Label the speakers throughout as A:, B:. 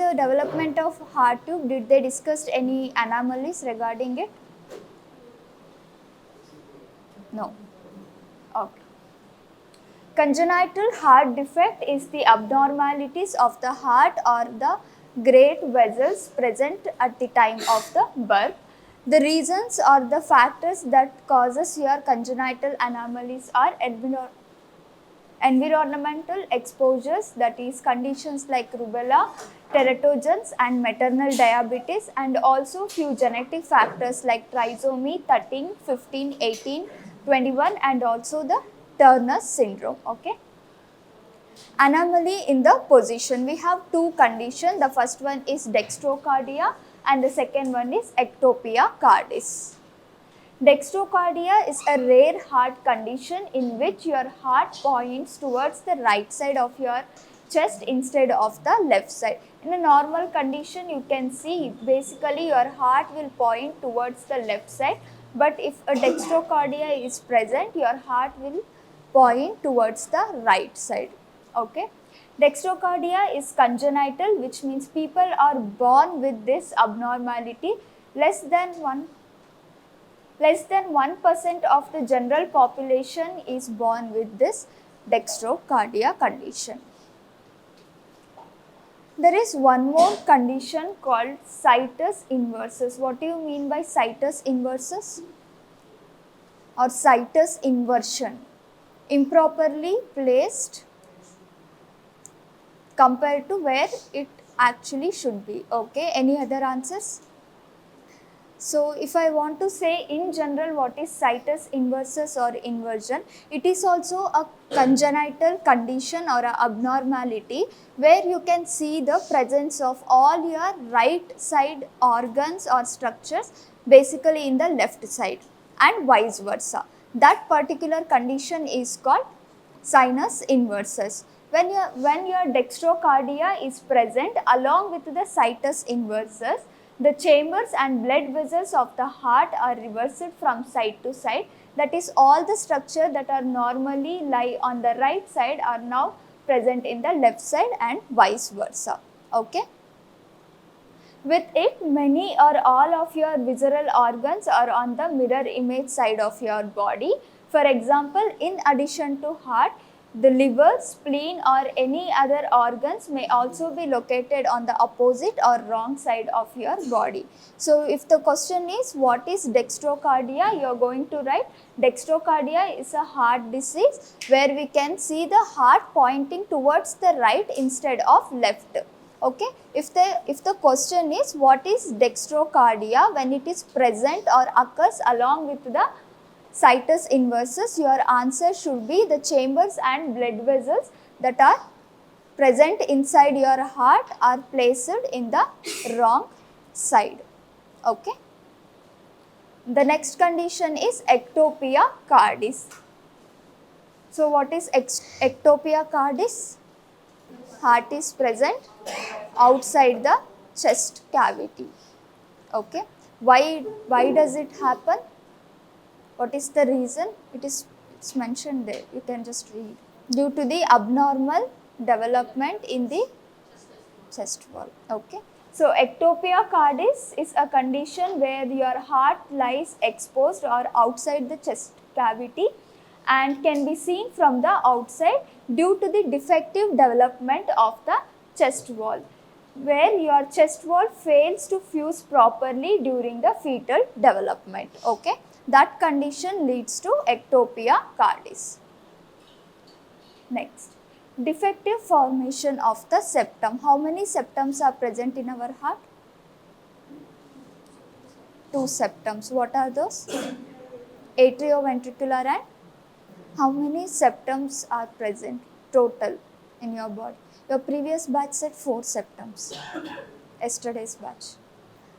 A: the development of heart tube, did they discuss any anomalies regarding it? No. Okay. Congenital heart defect is the abnormalities of the heart or the great vessels present at the time of the birth. The reasons or the factors that causes your congenital anomalies are environmental exposures, that is conditions like rubella, teratogens and maternal diabetes, and also few genetic factors like trisomy 13, 15, 18, 21 and also the Turner syndrome. Okay. Anomaly in the position. We have two conditions. The first one is dextrocardia and the second one is ectopia cardis. Dextrocardia is a rare heart condition in which your heart points towards the right side of your chest instead of the left side. In a normal condition, you can see basically your heart will point towards the left side, but if a dextrocardia is present, your heart will point towards the right side. Okay. Dextrocardia is congenital, which means people are born with this abnormality. Less than 1% of the general population is born with this dextrocardia condition. There is one more condition called situs inversus. What do you mean by situs inversus or situs inversion? Improperly placed compared to where it actually should be. Okay, any other answers? So, if I want to say in general what is situs inversus or inversion, it is also a congenital condition or a abnormality where you can see the presence of all your right side organs or structures basically in the left side and vice versa. That particular condition is called sinus inversus. When your dextrocardia is present along with the situs inversus, the chambers and blood vessels of the heart are reversed from side to side. That is, all the structure that are normally lie on the right side are now present in the left side and vice versa. Okay. With it, many or all of your visceral organs are on the mirror image side of your body. For example, in addition to heart, the liver, spleen or any other organs may also be located on the opposite or wrong side of your body. So, if the question is what is dextrocardia, you are going to write dextrocardia is a heart disease where we can see the heart pointing towards the right instead of left. Okay. If the question is what is dextrocardia when it is present or occurs along with the situs inversus, your answer should be the chambers and blood vessels that are present inside your heart are placed in the wrong side. Okay. The next condition is ectopia cardis. So, what is ectopia cardis? Heart is present outside the chest cavity. Okay. Why does it happen? What is the reason? It's mentioned there. You can just read. Due to the abnormal development in the chest wall. Okay. So, ectopia cardis is a condition where your heart lies exposed or outside the chest cavity and can be seen from the outside due to the defective development of the chest wall, where your chest wall fails to fuse properly during the fetal development. Okay. That condition leads to ectopia cardis. Next, defective formation of the septum. How many septums are present in our heart? 2 septums. What are those? Atrioventricular and how many septums are present total in your body? Your previous batch said 4 septums. Yesterday's batch.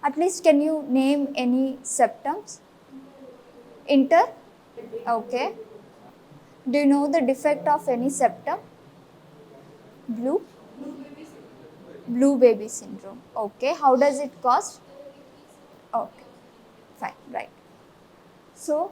A: At least can you name any septums? Okay. Do you know the defect of any septum? Blue baby syndrome. Okay. How does it cause? Okay. Fine. Right. So,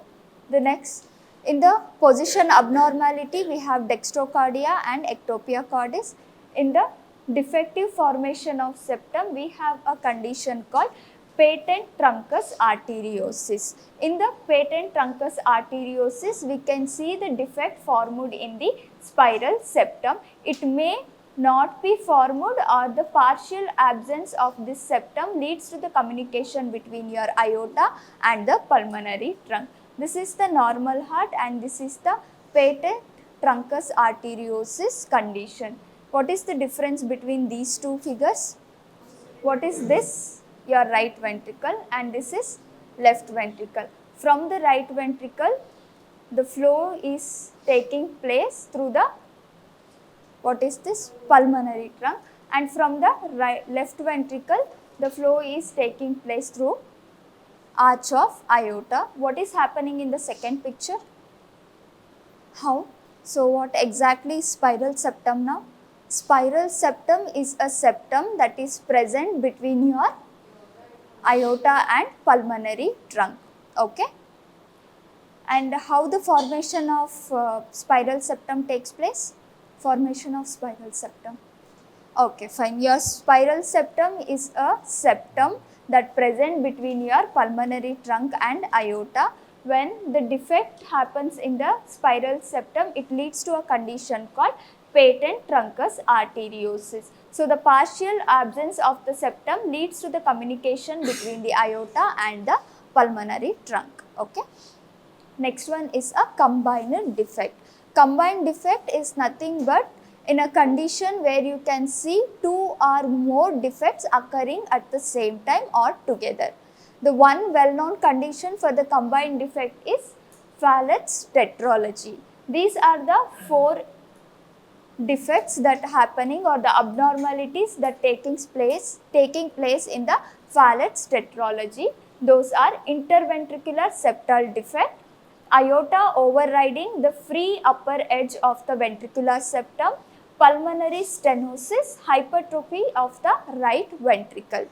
A: the next, in the position abnormality, we have dextrocardia and ectopia cardis. In the defective formation of septum, we have a condition called patent truncus arteriosus. In the patent truncus arteriosus, we can see the defect formed in the spiral septum. It may not be formed, or the partial absence of this septum leads to the communication between your aorta and the pulmonary trunk. This is the normal heart and this is the patent truncus arteriosus condition. What is the difference between these two figures? What is this? Your right ventricle, and this is left ventricle. From the right ventricle, the flow is taking place through the, what is this? Pulmonary trunk, and from the left ventricle, the flow is taking place through arch of aorta. What is happening in the second picture? How? So what exactly is spiral septum now? Spiral septum is a septum that is present between your aorta and pulmonary trunk. Okay? And how the formation of spiral septum takes place? Formation of spiral septum. Okay, fine. Your spiral septum is a septum that present between your pulmonary trunk and aorta. When the defect happens in the spiral septum, it leads to a condition called patent truncus arteriosus. So the partial absence of the septum leads to the communication between the aorta and the pulmonary trunk. Okay. Next one is a combined defect. Combined defect is nothing but in a condition where you can see two or more defects occurring at the same time or together. The one well-known condition for the combined defect is Fallot's tetralogy. These are the four defects that happening, or the abnormalities that taking place in the Fallot's tetralogy. Those are interventricular septal defect, aorta overriding the free upper edge of the ventricular septum, pulmonary stenosis, hypertrophy of the right ventricle.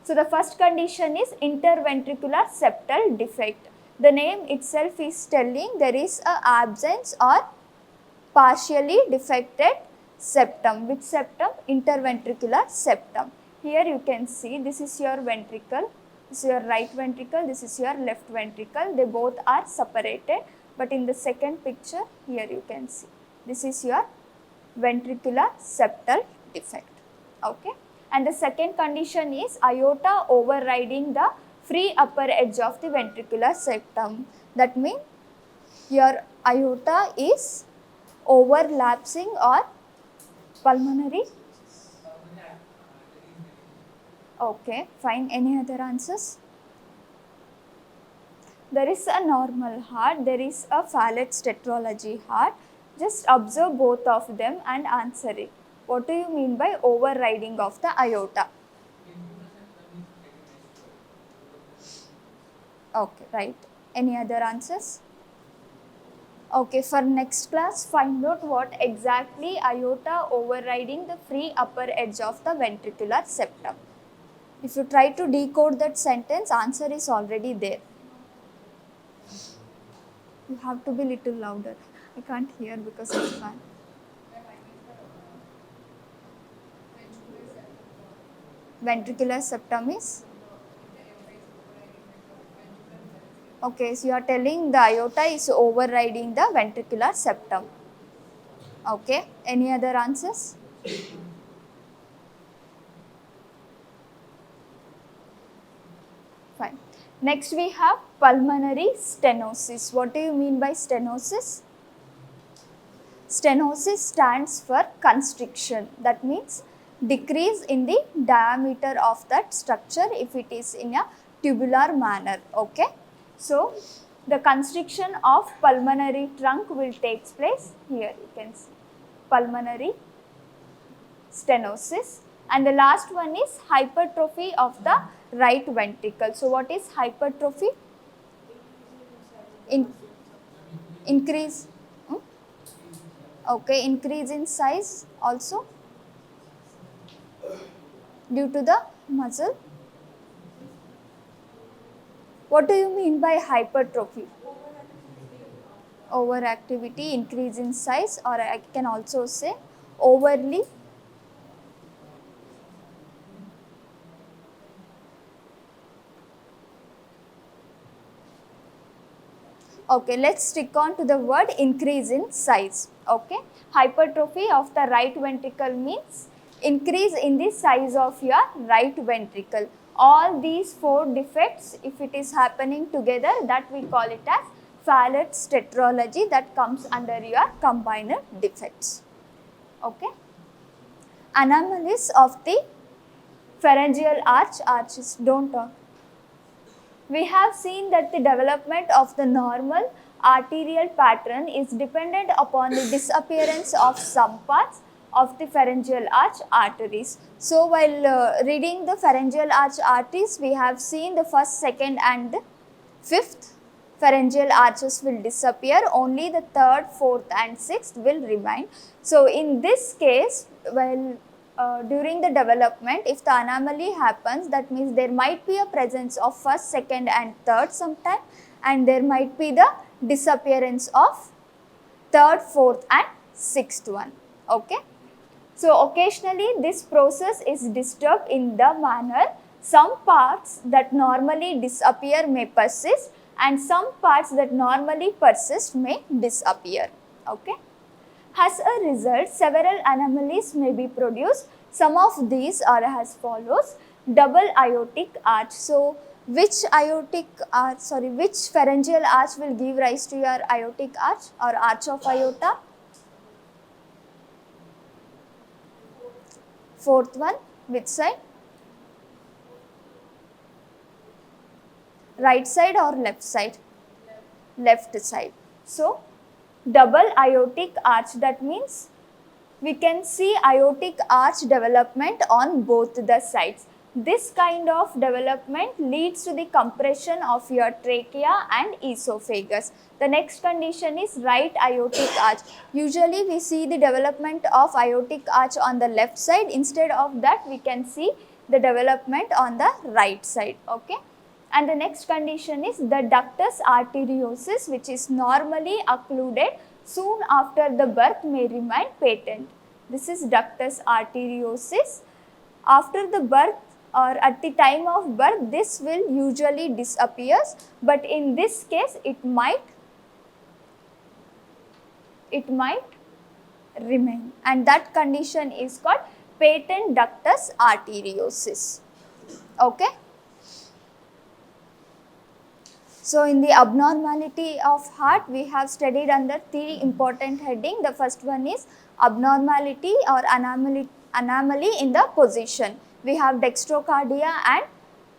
A: So the first condition is interventricular septal defect. The name itself is telling there is an absence or partially defected septum. Which septum? Interventricular septum. Here you can see this is your ventricle, this is your right ventricle, this is your left ventricle. They both are separated, but in the second picture here you can see this is your ventricular septal defect. Okay. And the second condition is aorta overriding the free upper edge of the ventricular septum. That means your aorta is overlapping or pulmonary. Okay, fine. Any other answers? There is a normal heart, there is a Fallot's tetralogy heart. Just observe both of them and answer it. What do you mean by overriding of the aorta? Okay, right. Any other answers? Okay, for next class, find out what exactly aorta overriding the free upper edge of the ventricular septum. If you try to decode that sentence, answer is already there. You have to be little louder. I can't hear because of the fan. Ventricular septum is? Okay, so you are telling the aorta is overriding the ventricular septum. Okay, any other answers? Fine. Next we have pulmonary stenosis. What do you mean by stenosis? Stenosis stands for constriction. That means decrease in the diameter of that structure if it is in a tubular manner. Okay. So the constriction of pulmonary trunk will take place here. You can see pulmonary stenosis. And the last one is hypertrophy of the right ventricle. So what is hypertrophy? Increase. Okay, increase in size also due to the muscle. What do you mean by hypertrophy? Overactivity, increase in size, or I can also say overly Okay, let's stick on to the word increase in size. Okay, hypertrophy of the right ventricle means increase in the size of your right ventricle. All these 4 defects, if it is happening together, that we call it as Fallott's tetralogy, that comes under your combined defects. Okay, anomalies of the pharyngeal arches, don't talk. We have seen that the development of the normal arterial pattern is dependent upon the disappearance of some parts of the pharyngeal arch arteries. So, while reading the pharyngeal arch arteries, we have seen the first, second and the fifth pharyngeal arches will disappear, only the third, fourth and sixth will remain. So, in this case, during the development, if the anomaly happens, that means there might be a presence of first, second and third sometime, and there might be the disappearance of third, fourth and sixth one. Okay. So, occasionally this process is disturbed in the manner some parts that normally disappear may persist and some parts that normally persist may disappear. Okay. As a result, several anomalies may be produced. Some of these are as follows: double aortic arch. So, which pharyngeal arch will give rise to your aortic arch or arch of aorta? Fourth one, which side? Right side or left side? Left side. So, double aortic arch, that means we can see aortic arch development on both the sides. This kind of development leads to the compression of your trachea and esophagus. The next condition is right aortic arch. Usually we see the development of aortic arch on the left side. Instead of that, we can see the development on the right side. Okay. And the next condition is the ductus arteriosus, which is normally occluded soon after the birth may remain patent. This is ductus arteriosus. After the birth or at the time of birth, this will usually disappear, but in this case it might remain, and that condition is called patent ductus arteriosus. Okay. So, in the abnormality of heart, we have studied under 3 important heading. The first one is abnormality or anomaly in the position. We have dextrocardia and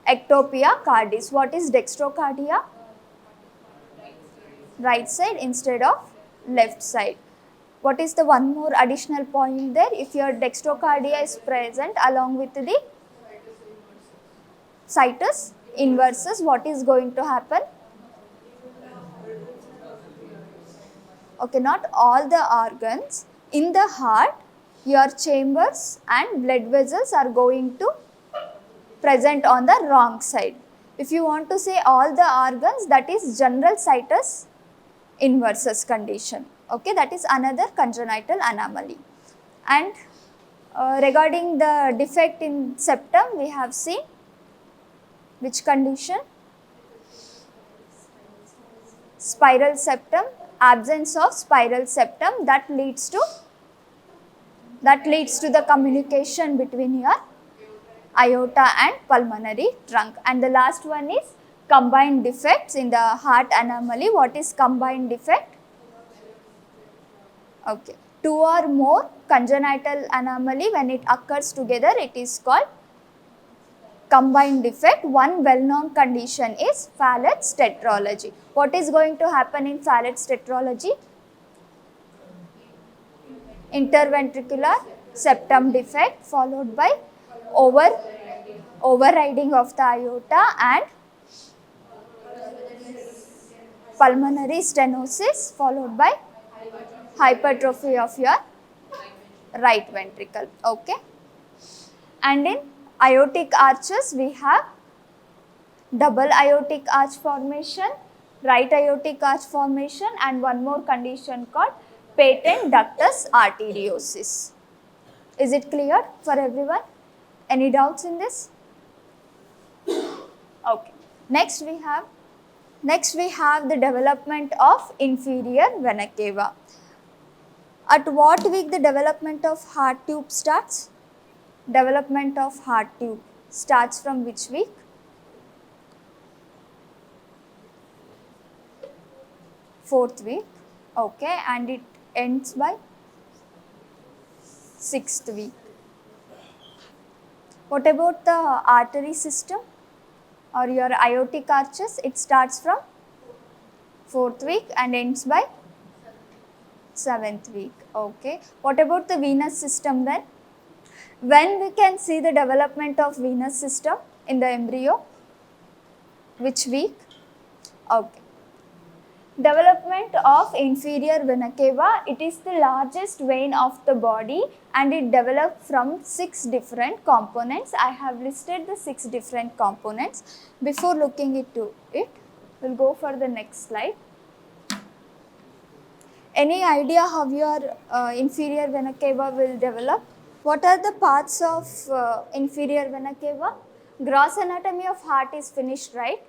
A: ectopia cardis. What is dextrocardia? Right side instead of left side. What is the one more additional point there? If your dextrocardia is present along with the situs inversus, what is going to happen? Okay, not all the organs. In the heart, your chambers and blood vessels are going to present on the wrong side. If you want to say all the organs, that is general situs inversus condition. Okay, that is another congenital anomaly. And regarding the defect in septum, we have seen which condition? Spiral septum, absence of spiral septum, that leads to the communication between your aorta and pulmonary trunk. And the last one is combined defects in the heart anomaly. What is combined defect? Okay, 2 or more congenital anomaly, when it occurs together, it is called combined defect. One well-known condition is Fallott's tetralogy. What is going to happen in Fallott's tetralogy? Interventricular septum defect followed by overriding of the aorta and pulmonary stenosis followed by hypertrophy of your right ventricle. Okay. And in aortic arches, we have double aortic arch formation, right aortic arch formation, and one more condition called patent ductus arteriosus. Is it clear for everyone? Any doubts in this? Okay. Next we have Next we have the development of inferior vena cava. At what week the development of heart tube starts? Development of heart tube starts from which week? Fourth week. Okay, and it ends by sixth week. What about the artery system or your aortic arches? It starts from fourth week and ends by seventh week. Okay. What about the venous system then? When we can see the development of venous system in the embryo? Which week? Okay. Development of inferior vena cava, it is the largest vein of the body and it developed from 6 different components. I have listed the 6 different components. Before looking into it, we'll go for the next slide. Any idea how your inferior vena cava will develop? What are the parts of inferior vena cava? Gross anatomy of heart is finished, right?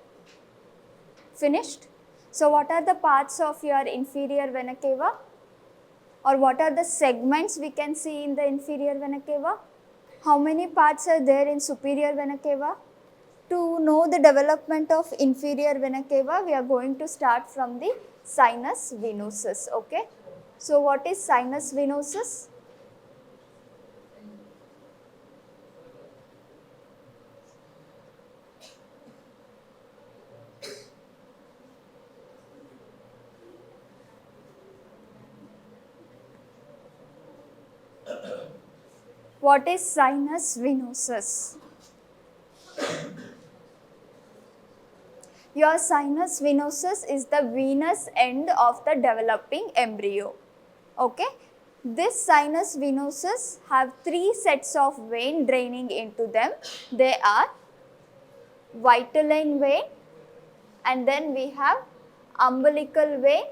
A: Finished? So what are the parts of your inferior vena cava? Or what are the segments we can see in the inferior vena cava? How many parts are there in superior vena cava? To know the development of inferior vena cava, we are going to start from the sinus venosus, okay? So what is sinus venosus? What is sinus venosus? Your sinus venosus is the venous end of the developing embryo. Okay. This sinus venosus have 3 sets of vein draining into them. They are vitelline vein, and then we have umbilical vein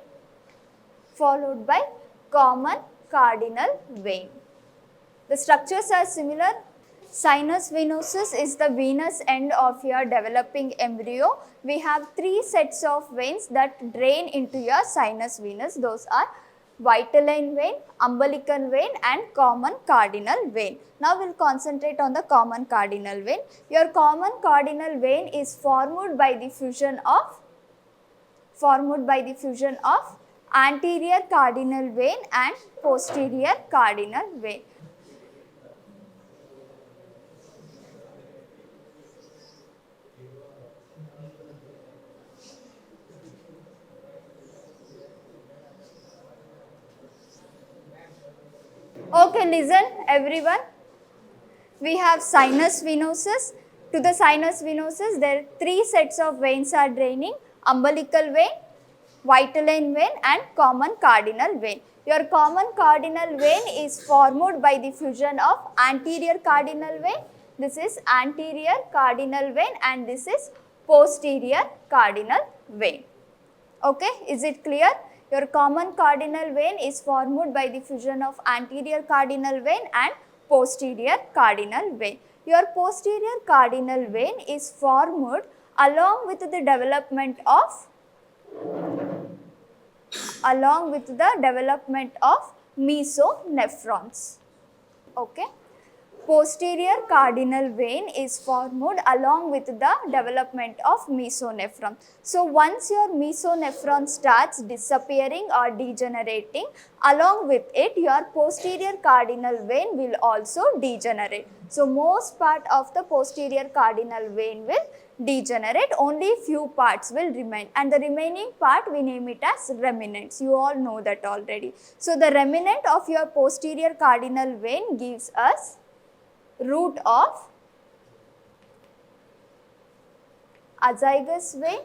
A: followed by common cardinal vein. The structures are similar. Sinus venosus is the venous end of your developing embryo. We have 3 sets of veins that drain into your sinus venous. Those are vitelline vein, umbilical vein and common cardinal vein. Now we will concentrate on the common cardinal vein. Your common cardinal vein is formed by the fusion of anterior cardinal vein and posterior cardinal vein. Okay, listen everyone. We have sinus venosus. To the sinus venosus, there are 3 sets of veins are draining: umbilical vein, vitelline vein and common cardinal vein. Your common cardinal vein is formed by the fusion of anterior cardinal vein. This is anterior cardinal vein and this is posterior cardinal vein. Okay, is it clear? Your common cardinal vein is formed by the fusion of anterior cardinal vein and posterior cardinal vein. Your posterior cardinal vein is formed along with the development of mesonephrons. Okay. Posterior cardinal vein is formed along with the development of mesonephron. So once your mesonephron starts disappearing or degenerating, along with it your posterior cardinal vein will also degenerate. So most part of the posterior cardinal vein will degenerate, only few parts will remain and the remaining part we name it as remnants. You all know that already. So the remnant of your posterior cardinal vein gives us root of azygous vein,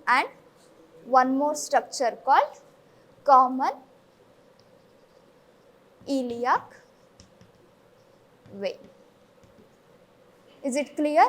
A: and one more structure called common iliac vein. Is it clear?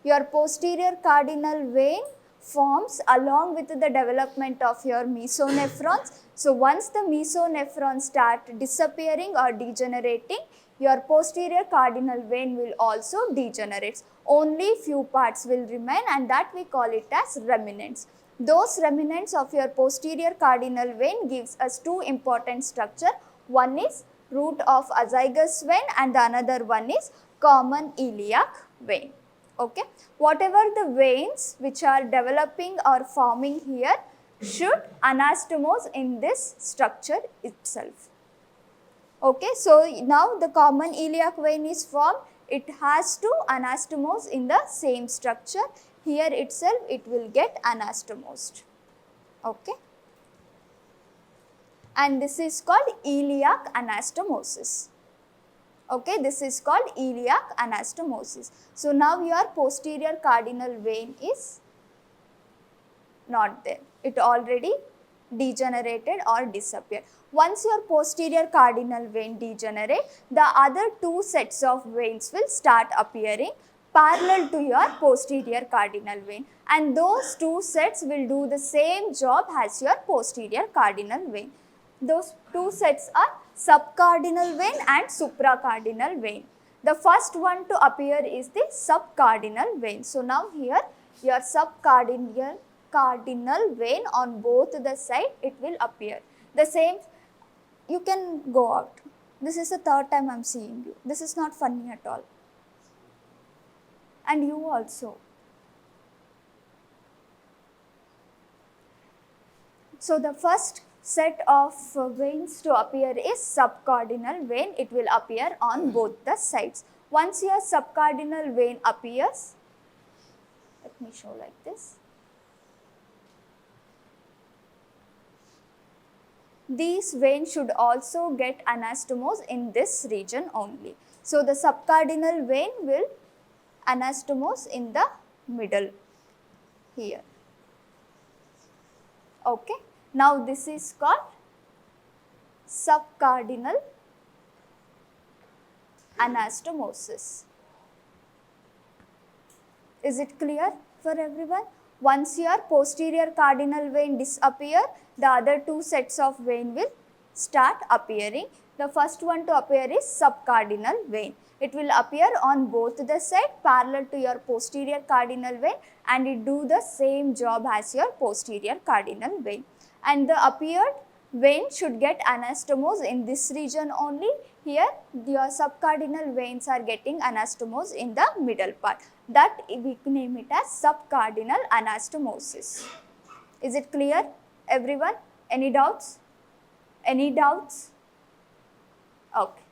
A: Your posterior cardinal vein forms along with the development of your mesonephrons. So once the mesonephrons start disappearing or degenerating, your posterior cardinal vein will also degenerate. Only few parts will remain, and that we call it as remnants. Those remnants of your posterior cardinal vein gives us two important structure. One is root of azygous vein and the another one is common iliac vein. Okay. Whatever the veins which are developing or forming here should anastomose in this structure itself. Okay, so now the common iliac vein is formed, it has to anastomose in the same structure. Here itself it will get anastomosed. Okay, and this is called iliac anastomosis. Okay, this is called iliac anastomosis. So now your posterior cardinal vein is not there, it already degenerated or disappeared. Once your posterior cardinal vein degenerate, the other two sets of veins will start appearing parallel to your posterior cardinal vein, and those two sets will do the same job as your posterior cardinal vein. Those two sets are subcardinal vein and supracardinal vein. The first one to appear is the subcardinal vein. So now here your subcardinal vein on both the side it will appear. The same, you can go out. This is the third time I am seeing you. This is not funny at all. And you also. So the first set of veins to appear is subcardinal vein. It will appear on both the sides. Once your subcardinal vein appears, let me show like this. These veins should also get anastomose in this region only. So the subcardinal vein will anastomose in the middle here. Okay. Now this is called subcardinal anastomosis. Is it clear for everyone? Once your posterior cardinal vein disappear, the other two sets of vein will start appearing. The first one to appear is subcardinal vein. It will appear on both the sides parallel to your posterior cardinal vein, and it do the same job as your posterior cardinal vein. And the appeared vein should get anastomose in this region only. Here your subcardinal veins are getting anastomose in the middle part. That we name it as subcardinal anastomosis. Is it clear everyone? Any doubts? Any doubts? Okay.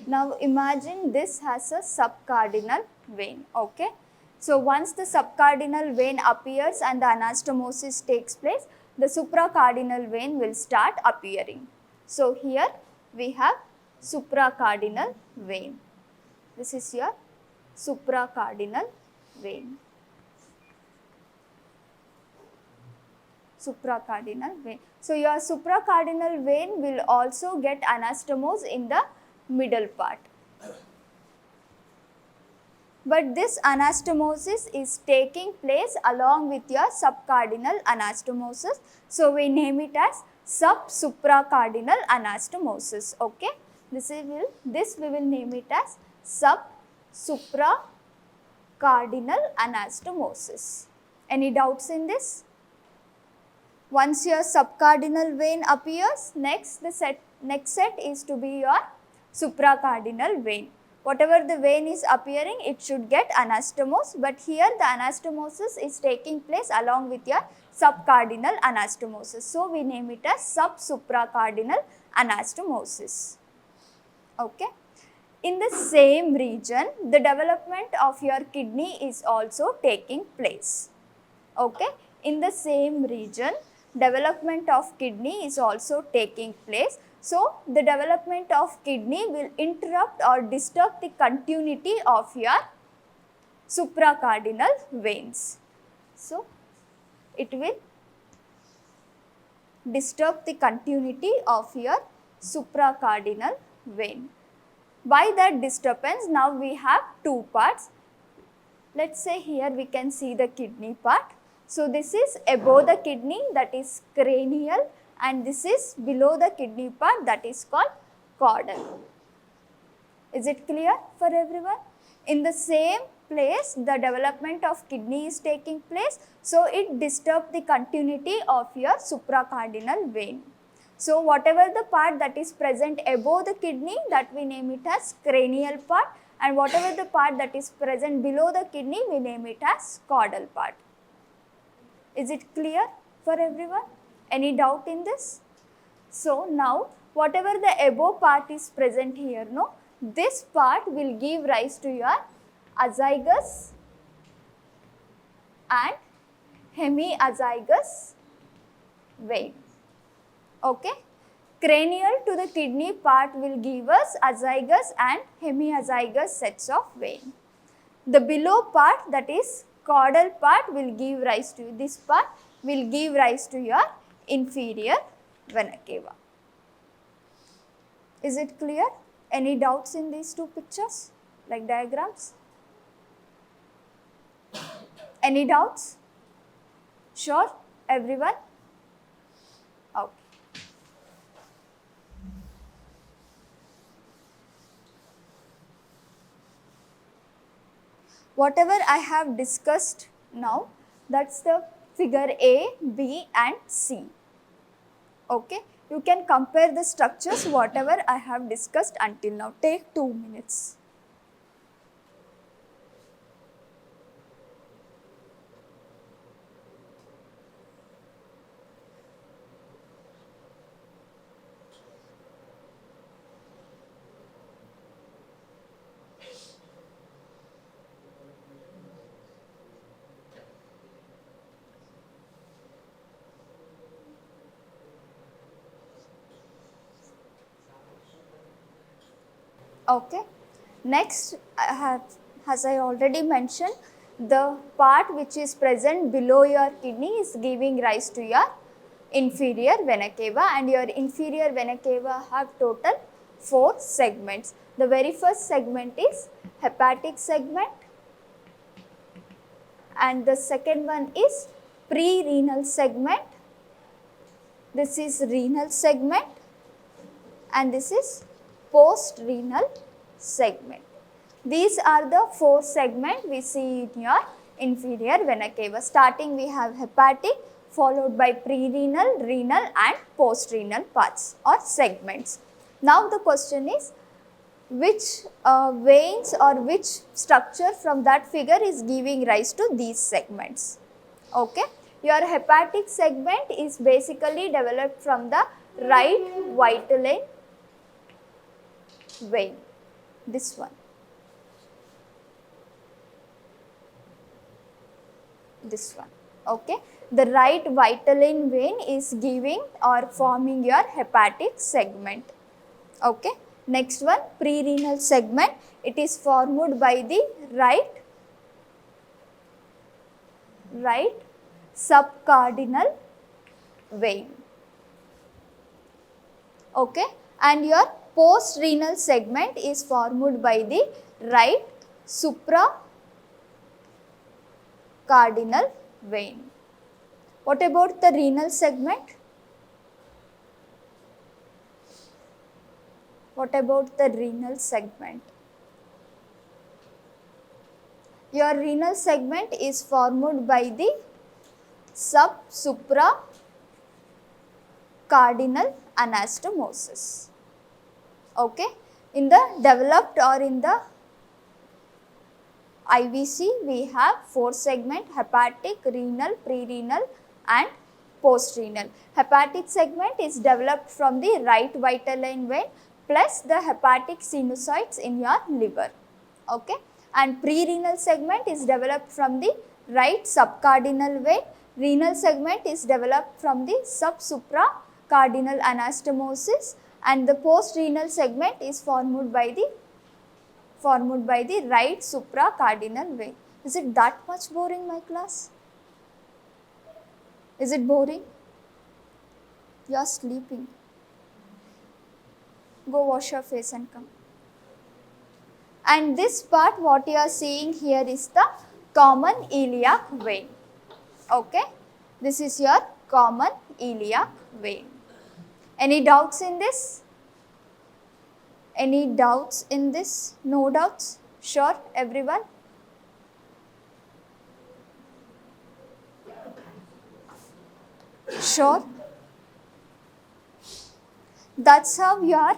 A: Now imagine this has a subcardinal vein, okay. So once the subcardinal vein appears and the anastomosis takes place, the supracardinal vein will start appearing. So here we have supracardinal vein. This is your supracardinal vein. Supracardinal vein. So your supracardinal vein will also get anastomose in the middle part. But this anastomosis is taking place along with your subcardinal anastomosis. So we name it as sub-supracardinal anastomosis. Okay. This we will name it as sub-supracardinal anastomosis. Any doubts in this? Once your subcardinal vein appears, next set is to be your supracardinal vein. Whatever the vein is appearing, it should get anastomose, but here the anastomosis is taking place along with your subcardinal anastomosis. So we name it as sub-supracardinal anastomosis. Okay. In the same region, the development of your kidney is also taking place. Okay. In the same region, development of kidney is also taking place. So the development of kidney will interrupt or disturb the continuity of your supracardinal veins. So it will disturb the continuity of your supracardinal vein. By that disturbance, now we have two parts. Let's say here we can see the kidney part. So this is above the kidney, that is cranial, and this is below the kidney part, that is called caudal. Is it clear for everyone? In the same place, the development of kidney is taking place, so it disturbs the continuity of your supracardinal vein. So whatever the part that is present above the kidney, that we name it as cranial part, and whatever the part that is present below the kidney, we name it as caudal part. Is it clear for everyone? Any doubt in this? So now whatever the above part is present here, no, this part will give rise to your azygous and hemiazygous vein. Okay. Cranial to the kidney part will give us azygous and hemiazygous sets of vein. The below part, that is caudal part, will give rise to, this part will give rise to your inferior vena cava. Is it clear? Any doubts in these two pictures, like diagrams? Any doubts? Sure, everyone? Okay. Whatever I have discussed now, that's the figure A, B and C. Okay. You can compare the structures whatever I have discussed until now. Take 2 minutes. Okay. Next, as I already mentioned, the part which is present below your kidney is giving rise to your inferior vena cava, and your inferior vena cava have total 4 segments. The very first segment is hepatic segment, and the second one is pre-renal segment. This is renal segment, and this is post-renal segment. These are the 4 segments we see in your inferior vena cava. Starting we have hepatic, followed by pre-renal, renal and post-renal parts or segments. Now the question is, which veins or which structure from that figure is giving rise to these segments? Okay. Your hepatic segment is basically developed from the right vitelline vein, this one, okay. The right vitelline vein is giving or forming your hepatic segment, okay. Next one, pre-renal segment, it is formed by the right subcardinal vein, okay. And your post-renal segment is formed by the right supracardinal vein. What about the renal segment? What about the renal segment? Your renal segment is formed by the supracardinal anastomosis. Okay. In the developed or in the IVC, we have 4 segments: hepatic, renal, pre-renal and post-renal. Hepatic segment is developed from the right vitelline vein plus the hepatic sinusoids in your liver, okay. And pre-renal segment is developed from the right subcardinal vein. Renal segment is developed from the subsupracardinal anastomosis, and the post-renal segment is formed by the right supracardinal vein. Is it that much boring, my class? Is it boring? You are sleeping. Go wash your face and come. And this part what you are seeing here is the common iliac vein. Okay, this is your common iliac vein. Any doubts in this? Any doubts in this? No doubts? Sure, everyone? Sure? That's how your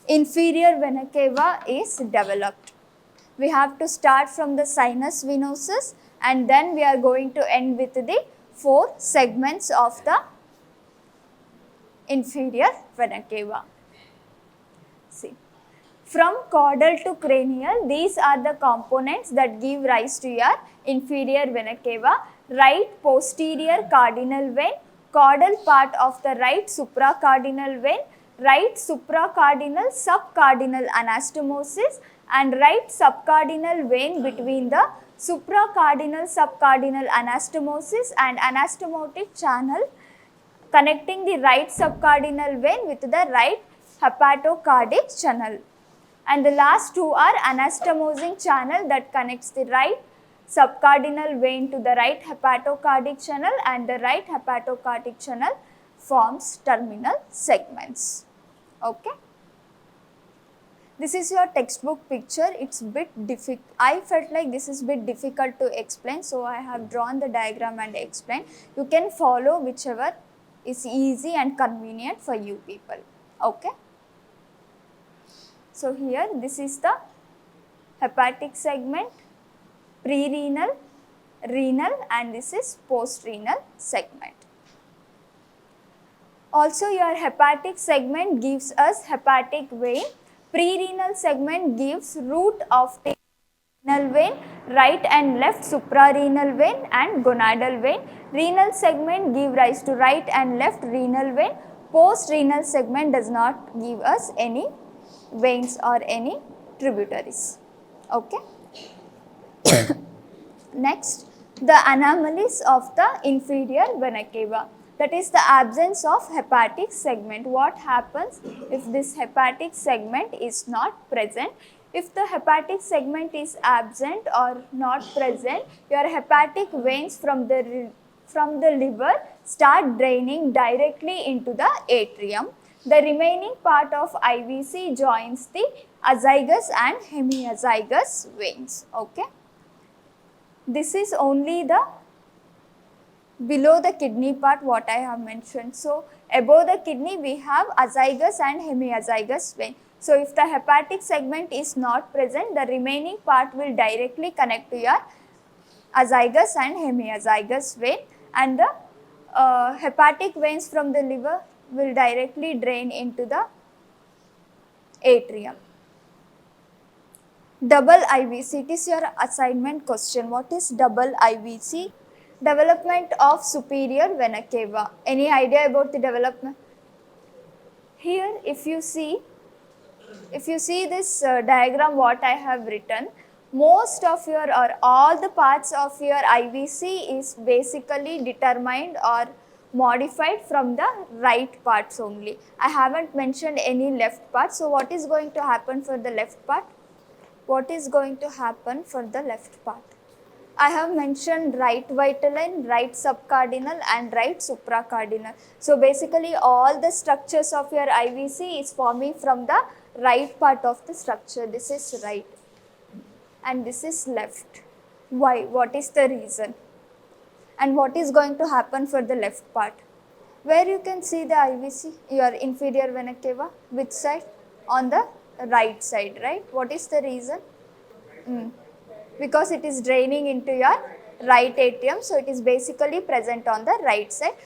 A: inferior vena cava is developed. We have to start from the sinus venosus and then we are going to end with the 4 segments of the inferior vena cava. See, from caudal to cranial, these are the components that give rise to your inferior vena cava. Right posterior cardinal vein, caudal part of the right supracardinal vein, right supracardinal subcardinal anastomosis and right subcardinal vein between the supracardinal subcardinal anastomosis and anastomotic channel connecting the right subcardinal vein with the right hepatocardic channel. And the last 2 are anastomosing channel that connects the right subcardinal vein to the right hepatocardic channel and the right hepatocardic channel forms terminal segments. Okay. This is your textbook picture. It's bit difficult. I felt like this is bit difficult to explain, so I have drawn the diagram and explained. You can follow whichever is easy and convenient for you people. Okay. So here this is the hepatic segment, pre-renal, renal and this is post-renal segment. Also your hepatic segment gives us hepatic vein, pre-renal segment gives root of the renal vein, right and left suprarenal vein and gonadal vein. Renal segment give rise to right and left renal vein. Post-renal segment does not give us any veins or any tributaries. Okay. Next, the anomalies of the inferior vena cava, that is the absence of hepatic segment. What happens if this hepatic segment is not present? If the hepatic segment is absent or not present, your hepatic veins from the liver start draining directly into the atrium. The remaining part of IVC joins the azygous and hemiazygous veins. Okay. This is only the below the kidney part what I have mentioned. So, above the kidney we have azygous and hemiazygous vein. So, if the hepatic segment is not present, the remaining part will directly connect to your azygous and hemiazygous vein and the hepatic veins from the liver will directly drain into the atrium. Double IVC, it is your assignment question. What is double IVC? Development of superior vena cava. Any idea about the development? Here if you see this diagram what I have written, most of your or all the parts of your IVC is basically determined or modified from the right parts only. I haven't mentioned any left part. So what is going to happen for the left part? What is going to happen for the left part? I have mentioned right vitelline, right subcardinal and right supracardinal. So basically all the structures of your IVC is forming from the right part of the structure. This is right and this is left. Why? What is the reason? And what is going to happen for the left part? Where you can see the IVC, your inferior vena cava, which side? On the right side, right? What is the reason? Because it is draining into your right atrium, so it is basically present on the right side.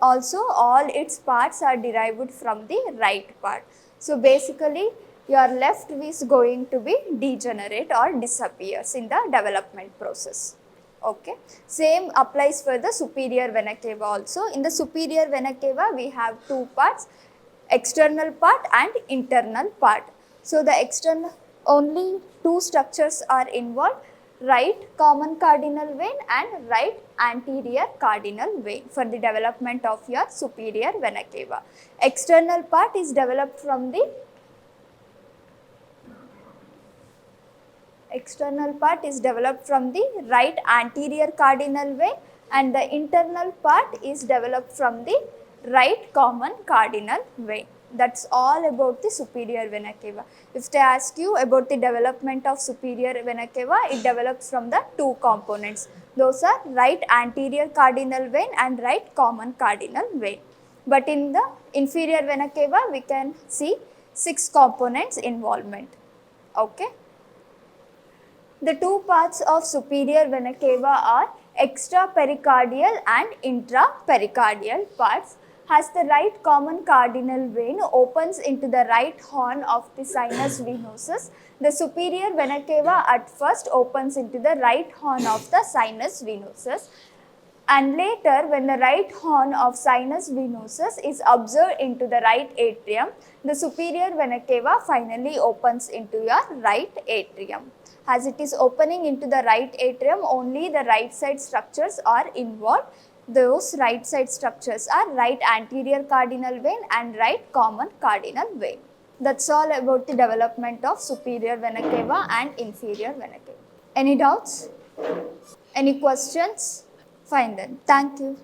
A: Also all its parts are derived from the right part. So basically your left is going to be degenerate or disappears in the development process. Okay. Same applies for the superior vena cava also. In the superior vena cava we have 2 parts, external part and internal part. So the external, only 2 structures are involved. right common cardinal vein and right anterior cardinal vein for the development of your superior vena cava. External part is developed from the right anterior cardinal vein, and the internal part is developed from the right common cardinal vein. That's all about the superior vena cava. If they ask you about the development of superior vena cava, it develops from the two components. Those are right anterior cardinal vein and right common cardinal vein. But in the inferior vena cava, we can see 6 components involvement. Okay. The two parts of superior vena cava are extrapericardial and intrapericardial parts. As the right common cardinal vein opens into the right horn of the sinus venosus, the superior vena cava at first opens into the right horn of the sinus venosus, and later when the right horn of sinus venosus is observed into the right atrium, the superior vena cava finally opens into your right atrium. As it is opening into the right atrium, only the right side structures are involved. Those right side structures are right anterior cardinal vein and right common cardinal vein. That's all about the development of superior vena cava and inferior vena cava. Any doubts? Any questions? Fine then. Thank you.